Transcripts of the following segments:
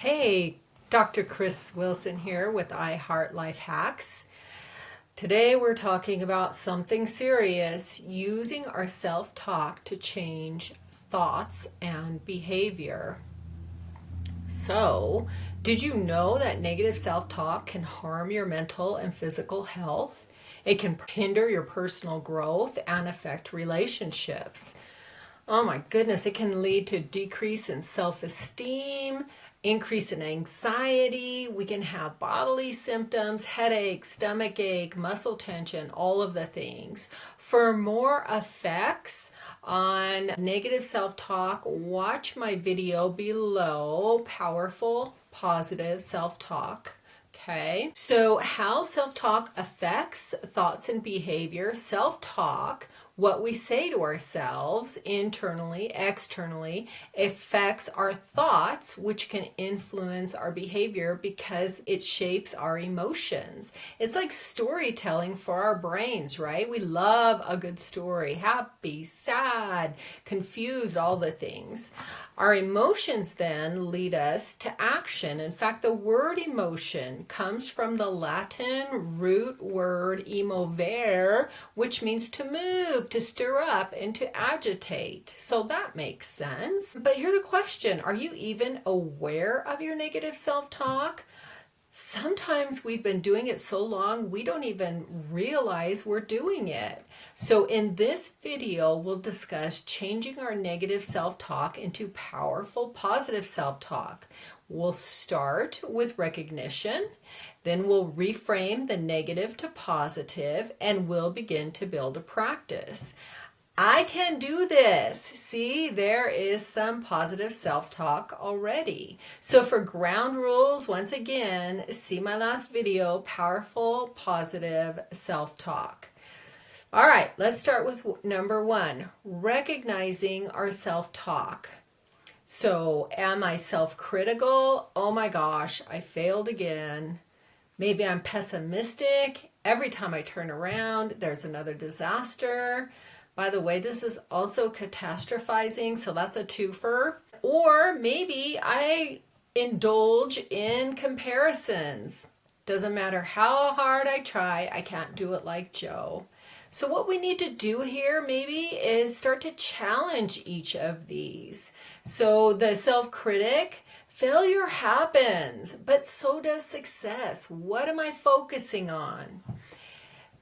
Hey, Dr. Chris Wilson here with I Heart Life Hacks. Today we're talking about something serious, using our self-talk to change thoughts and behavior. So, did you know that negative self-talk can harm your mental and physical health? It can hinder your personal growth and affect relationships. Oh my goodness, it can lead to decrease in self-esteem, increase in anxiety. We can have bodily symptoms, headache, stomach ache, muscle tension, all of the things. For more effects on negative self-talk, watch my video below, Powerful Positive Self-Talk. Okay, so how self-talk affects thoughts and behavior. Self-talk, what we say to ourselves internally, externally, affects our thoughts, which can influence our behavior because it shapes our emotions. It's like storytelling for our brains, right? We love a good story, happy, sad, confused, all the things. Our emotions then lead us to action. In fact, the word emotion comes from the Latin root word emovere, which means to move, to stir up, and to agitate. So that makes sense. But here's a question. Are you even aware of your negative self-talk? Sometimes we've been doing it so long we don't even realize we're doing it. So in this video, we'll discuss changing our negative self-talk into powerful positive self-talk. We'll start with recognition, then we'll reframe the negative to positive, and we'll begin to build a practice. I can do this. See, there is some positive self-talk already. So for ground rules, once again, see my last video, Powerful Positive Self-Talk. All right, let's start with number one, recognizing our self-talk. So am I self-critical? Oh my gosh, I failed again. Maybe I'm pessimistic. Every time I turn around, there's another disaster. By the way, this is also catastrophizing, so that's a twofer. Or maybe I indulge in comparisons. Doesn't matter how hard I try, I can't do it like Joe. So what we need to do here maybe is start to challenge each of these. So the self-critic, failure happens, but so does success. What am I focusing on?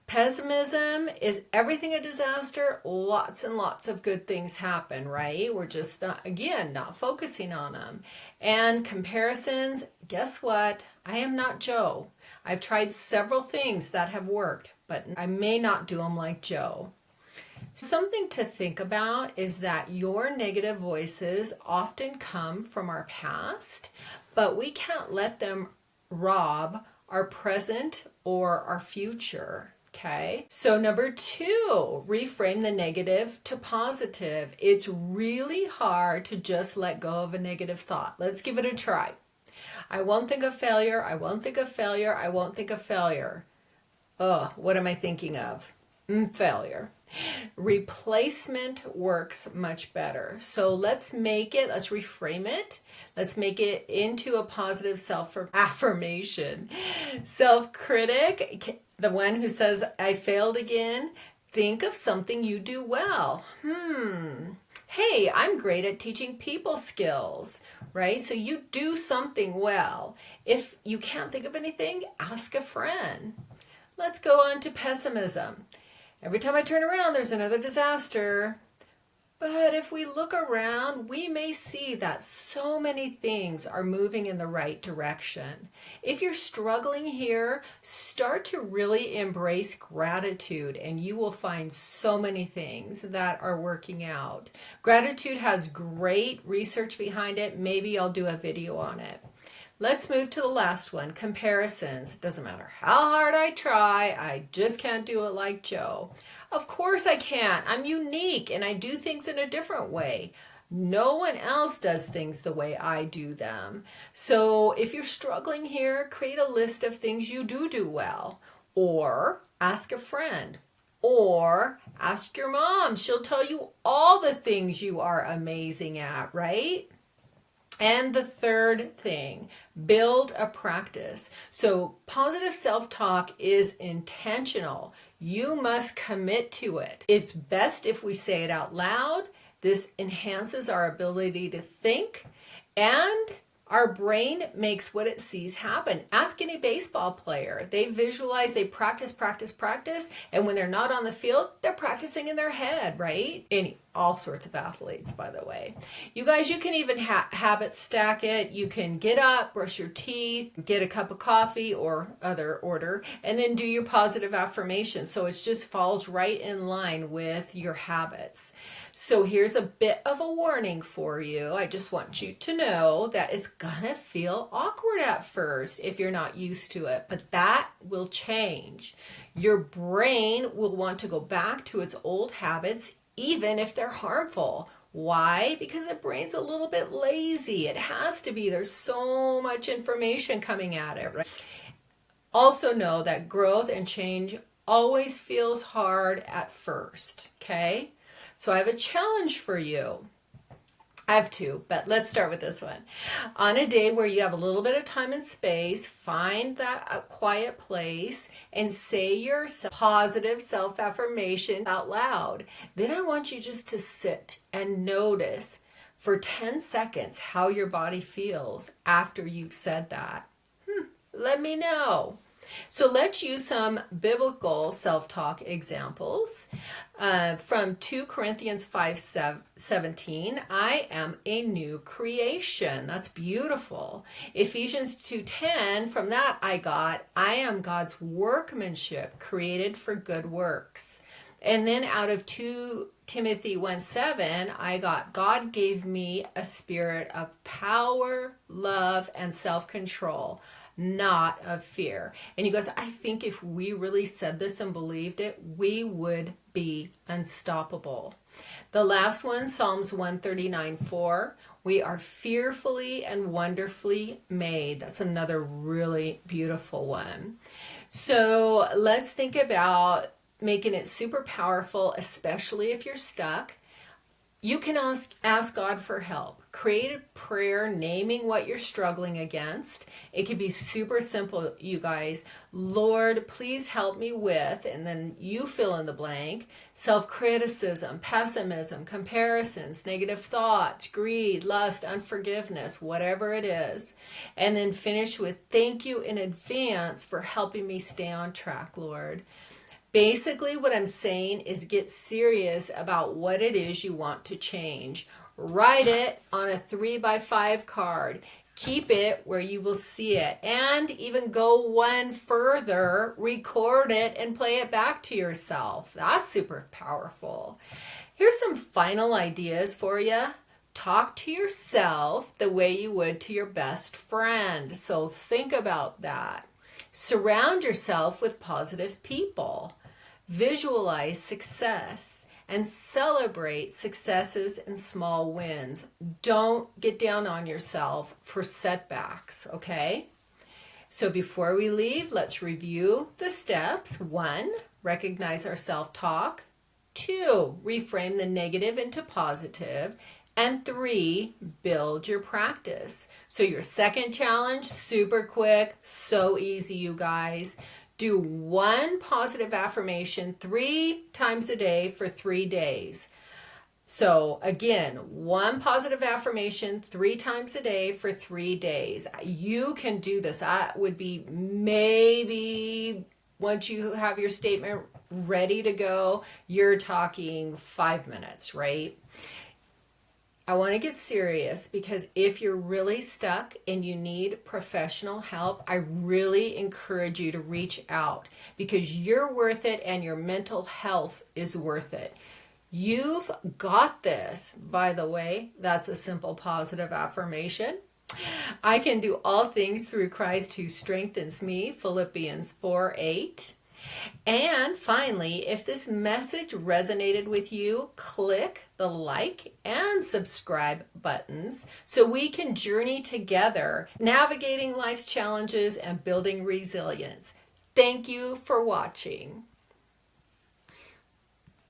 Pessimism, is everything a disaster? Lots and lots of good things happen, right? We're just not, again, not focusing on them. And comparisons, guess what? I am not Joe. I've tried several things that have worked, but I may not do them like Joe. Something to think about is that your negative voices often come from our past, but we can't let them rob our present or our future. Okay, so number two, reframe the negative to positive. It's really hard to just let go of a negative thought. Let's give it a try. I won't think of failure. I won't think of failure. I won't think of failure. Oh, what am I thinking of? Failure. Replacement works much better. So let's reframe it. Let's make it into a positive self-affirmation. Self-critic, the one who says, I failed again, think of something you do well. Hey, I'm great at teaching people skills, right? So you do something well. If you can't think of anything, ask a friend. Let's go on to pessimism. Every time I turn around, there's another disaster. But if we look around, we may see that so many things are moving in the right direction. If you're struggling here, start to really embrace gratitude and you will find so many things that are working out. Gratitude has great research behind it. Maybe I'll do a video on it. Let's move to the last one, comparisons. It doesn't matter how hard I try, I just can't do it like Joe. Of course I can't. I'm unique and I do things in a different way. No one else does things the way I do them. So if you're struggling here, create a list of things you do well. Or ask a friend. Or ask your mom. She'll tell you all the things you are amazing at, right? And the third thing, build a practice. So positive self-talk is intentional. You must commit to it. It's best if we say it out loud. This enhances our ability to think, and our brain makes what it sees happen. Ask any baseball player. They visualize, they practice, practice, practice, and when they're not on the field, they're practicing in their head, right? All sorts of athletes, by the way. You guys, you can even habit stack it. You can get up, brush your teeth, get a cup of coffee or other order, and then do your positive affirmations. So it just falls right in line with your habits. So here's a bit of a warning for you. I just want you to know that it's gonna feel awkward at first if you're not used to it, but that will change. Your brain will want to go back to its old habits even if they're harmful. Why? Because the brain's a little bit lazy. It has to be. There's so much information coming at it, right? Also know that growth and change always feels hard at first, okay? So I have a challenge for you. I have two, but let's start with this one. On a day where you have a little bit of time and space, find that quiet place and say your positive self-affirmation out loud. Then I want you just to sit and notice for 10 seconds how your body feels after you've said that. Let me know. So let's use some biblical self-talk examples. From 2 Corinthians 5:17, I am a new creation. That's beautiful. Ephesians 2:10, from that I am God's workmanship, created for good works. And then out of 2 Timothy 1:7, I got God gave me a spirit of power, love, and self-control, not of fear. And you guys, I think if we really said this and believed it, we would be unstoppable. The last one, Psalms 139:4, we are fearfully and wonderfully made. That's another really beautiful one. So let's think about making it super powerful, especially if you're stuck. You can ask God for help. Create a prayer naming what you're struggling against. It can be super simple, you guys. Lord, please help me with, and then you fill in the blank, self-criticism, pessimism, comparisons, negative thoughts, greed, lust, unforgiveness, whatever it is. And then finish with thank you in advance for helping me stay on track, Lord. Basically, what I'm saying is get serious about what it is you want to change. Write it on a 3x5 card. Keep it where you will see it. And even go one further, record it and play it back to yourself. That's super powerful. Here's some final ideas for you. Talk to yourself the way you would to your best friend. So think about that. Surround yourself with positive people. Visualize success and celebrate successes and small wins. Don't get down on yourself for setbacks, okay? So before we leave, let's review the steps. 1, recognize our self-talk. 2, reframe the negative into positive. And 3, build your practice. So your second challenge, super quick, so easy, you guys. Do 1 positive affirmation 3 times a day for 3 days. So again, 1 positive affirmation 3 times a day for 3 days. You can do this. I would be maybe once you have your statement ready to go, you're talking 5 minutes, right? I want to get serious because if you're really stuck and you need professional help, I really encourage you to reach out because you're worth it and your mental health is worth it. You've got this, by the way. That's a simple positive affirmation. I can do all things through Christ who strengthens me, Philippians 4:8. And finally, if this message resonated with you, click the like and subscribe buttons so we can journey together, navigating life's challenges and building resilience. Thank you for watching.